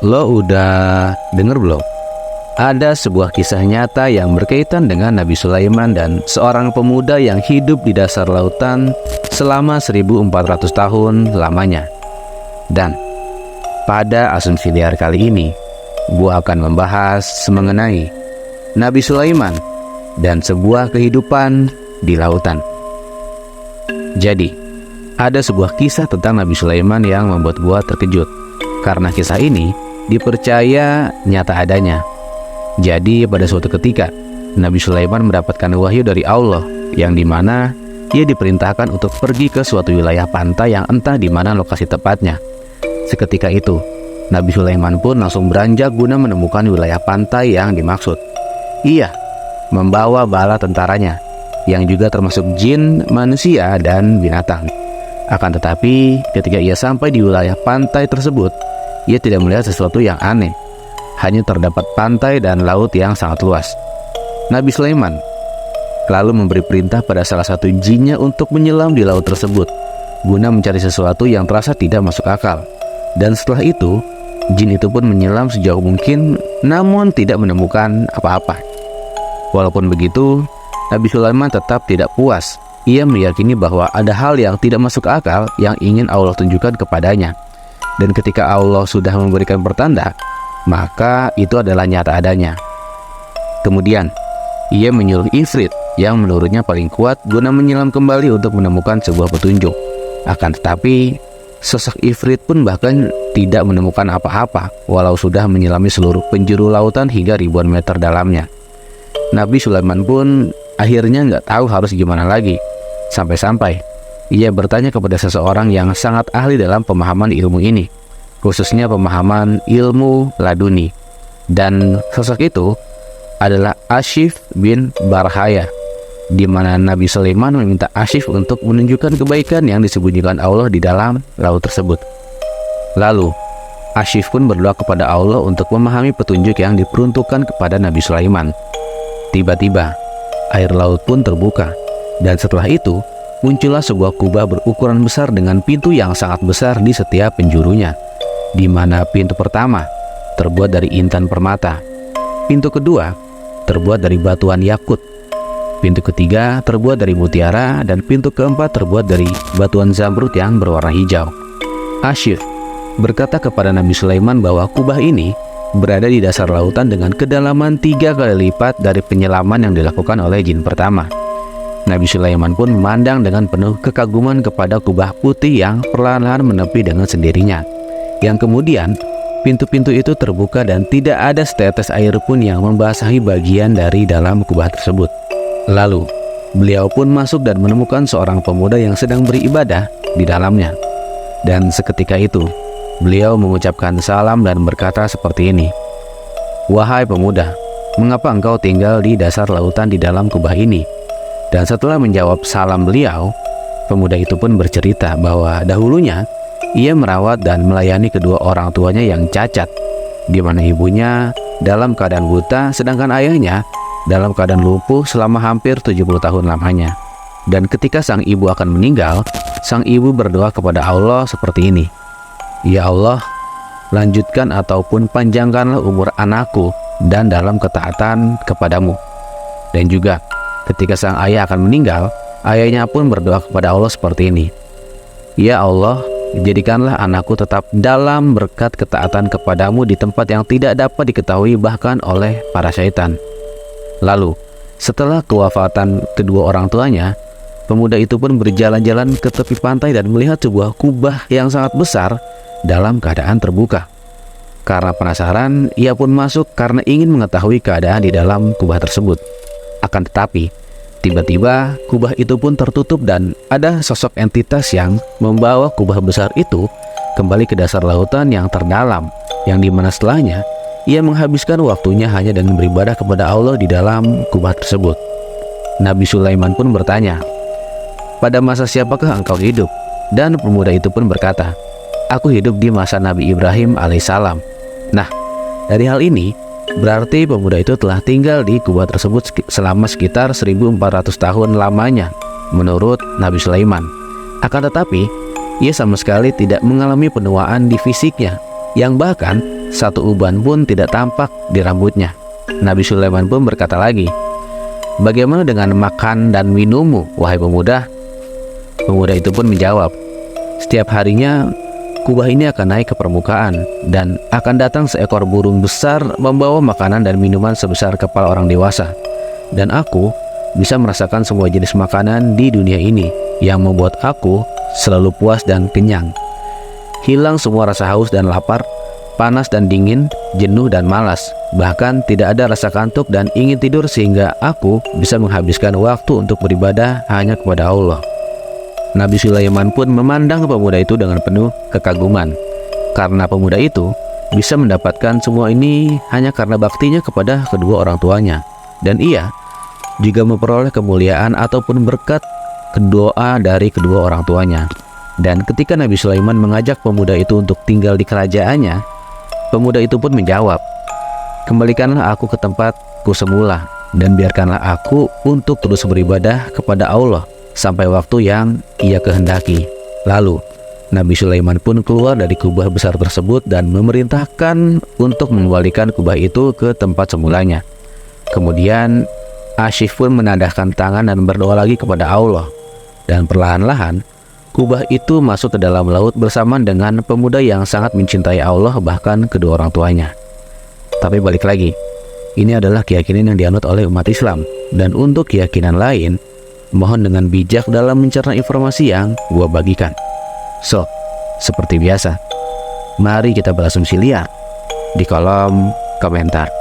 Lo udah denger belum? Ada sebuah kisah nyata yang berkaitan dengan Nabi Sulaiman dan seorang pemuda yang hidup di dasar lautan selama 1400 tahun lamanya. Dan pada asumsi liar kali ini, gua akan membahas mengenai Nabi Sulaiman dan sebuah kehidupan di lautan. Jadi, ada sebuah kisah tentang Nabi Sulaiman yang membuat gua terkejut, karena kisah ini dipercaya nyata adanya. Jadi pada suatu ketika, Nabi Sulaiman mendapatkan wahyu dari Allah, yang dimana ia diperintahkan untuk pergi ke suatu wilayah pantai yang entah di mana lokasi tepatnya. Seketika itu, Nabi Sulaiman pun langsung beranjak guna menemukan wilayah pantai yang dimaksud. Ia membawa bala tentaranya, yang juga termasuk jin, manusia, dan binatang. Akan tetapi, ketika ia sampai di wilayah pantai tersebut, ia tidak melihat sesuatu yang aneh. Hanya terdapat pantai dan laut yang sangat luas. Nabi Sulaiman lalu memberi perintah pada salah satu jinnya untuk menyelam di laut tersebut, guna mencari sesuatu yang terasa tidak masuk akal. Dan setelah itu, jin itu pun menyelam sejauh mungkin, namun tidak menemukan apa-apa. Walaupun begitu, Nabi Sulaiman tetap tidak puas. Ia meyakini bahwa ada hal yang tidak masuk akal yang ingin Allah tunjukkan kepadanya. Dan ketika Allah sudah memberikan pertanda, maka itu adalah nyata adanya. Kemudian, ia menyuruh Ifrit yang menurutnya paling kuat guna menyelam kembali untuk menemukan sebuah petunjuk. Akan tetapi, sosok Ifrit pun bahkan tidak menemukan apa-apa, walau sudah menyelami seluruh penjuru lautan hingga ribuan meter dalamnya. Nabi Sulaiman pun akhirnya nggak tahu harus gimana lagi. Sampai-sampai, ia bertanya kepada seseorang yang sangat ahli dalam pemahaman ilmu ini, khususnya pemahaman ilmu laduni. Dan sosok itu adalah Ashif bin Barhaya, di mana Nabi Sulaiman meminta Ashif untuk menunjukkan kebaikan yang disembunyikan Allah di dalam laut tersebut. Lalu Ashif pun berdoa kepada Allah untuk memahami petunjuk yang diperuntukkan kepada Nabi Sulaiman. Tiba-tiba air laut pun terbuka, dan setelah itu muncullah sebuah kubah berukuran besar dengan pintu yang sangat besar di setiap penjurunya, di mana pintu pertama terbuat dari intan permata, pintu kedua terbuat dari batuan yakut, pintu ketiga terbuat dari mutiara, dan pintu keempat terbuat dari batuan zamrud yang berwarna hijau. Ashif berkata kepada Nabi Sulaiman bahwa kubah ini berada di dasar lautan dengan kedalaman 3 kali lipat dari penyelaman yang dilakukan oleh jin pertama. Nabi Sulaiman pun memandang dengan penuh kekaguman kepada kubah putih yang perlahan-lahan menepi dengan sendirinya, yang kemudian pintu-pintu itu terbuka dan tidak ada setetes air pun yang membasahi bagian dari dalam kubah tersebut. Lalu beliau pun masuk dan menemukan seorang pemuda yang sedang beribadah di dalamnya. Dan seketika itu beliau mengucapkan salam dan berkata seperti ini, "Wahai pemuda, mengapa engkau tinggal di dasar lautan di dalam kubah ini?" Dan setelah menjawab salam beliau, pemuda itu pun bercerita bahwa dahulunya ia merawat dan melayani kedua orang tuanya yang cacat, di mana ibunya dalam keadaan buta sedangkan ayahnya dalam keadaan lumpuh selama hampir 70 tahun lamanya. Dan ketika sang ibu akan meninggal, sang ibu berdoa kepada Allah seperti ini, "Ya Allah, lanjutkan ataupun panjangkanlah umur anakku dan dalam ketaatan kepadamu." Dan juga ketika sang ayah akan meninggal, ayahnya pun berdoa kepada Allah seperti ini, "Ya Allah, jadikanlah anakku tetap dalam berkat ketaatan kepadamu di tempat yang tidak dapat diketahui bahkan oleh para syaitan." Lalu, setelah kewafatan kedua orang tuanya, pemuda itu pun berjalan-jalan ke tepi pantai dan melihat sebuah kubah yang sangat besar dalam keadaan terbuka. Karena penasaran, ia pun masuk karena ingin mengetahui keadaan di dalam kubah tersebut. Akan tetapi, tiba-tiba kubah itu pun tertutup dan ada sosok entitas yang membawa kubah besar itu kembali ke dasar lautan yang terdalam, yang dimana setelahnya ia menghabiskan waktunya hanya dengan beribadah kepada Allah di dalam kubah tersebut. Nabi Sulaiman pun bertanya, "Pada masa siapakah engkau hidup?" Dan pemuda itu pun berkata, "Aku hidup di masa Nabi Ibrahim alaihissalam." Nah, dari hal ini berarti pemuda itu telah tinggal di kubah tersebut selama sekitar 1400 tahun lamanya menurut Nabi Sulaiman. Akan tetapi, ia sama sekali tidak mengalami penuaan di fisiknya, yang bahkan satu uban pun tidak tampak di rambutnya. Nabi Sulaiman pun berkata lagi, "Bagaimana dengan makan dan minummu, wahai pemuda?" Pemuda itu pun menjawab, "Setiap harinya kubah ini akan naik ke permukaan, dan akan datang seekor burung besar membawa makanan dan minuman sebesar kepala orang dewasa. Dan aku bisa merasakan semua jenis makanan di dunia ini yang membuat aku selalu puas dan kenyang. Hilang semua rasa haus dan lapar, panas dan dingin, jenuh dan malas. Bahkan tidak ada rasa kantuk dan ingin tidur, sehingga aku bisa menghabiskan waktu untuk beribadah hanya kepada Allah." Nabi Sulaiman pun memandang pemuda itu dengan penuh kekaguman, karena pemuda itu bisa mendapatkan semua ini hanya karena baktinya kepada kedua orang tuanya. Dan ia juga memperoleh kemuliaan ataupun berkat doa dari kedua orang tuanya. Dan ketika Nabi Sulaiman mengajak pemuda itu untuk tinggal di kerajaannya, pemuda itu pun menjawab, "Kembalikanlah aku ke tempatku semula, dan biarkanlah aku untuk terus beribadah kepada Allah sampai waktu yang ia kehendaki." Lalu Nabi Sulaiman pun keluar dari kubah besar tersebut dan memerintahkan untuk mengembalikan kubah itu ke tempat semulanya. Kemudian Asyif pun menadahkan tangan dan berdoa lagi kepada Allah, dan perlahan-lahan kubah itu masuk ke dalam laut bersama dengan pemuda yang sangat mencintai Allah, bahkan kedua orang tuanya. Tapi balik lagi, ini adalah keyakinan yang dianut oleh umat Islam, dan untuk keyakinan lain, mohon dengan bijak dalam mencerna informasi yang gua bagikan. So, seperti biasa, mari kita berasumsi liar di kolom komentar.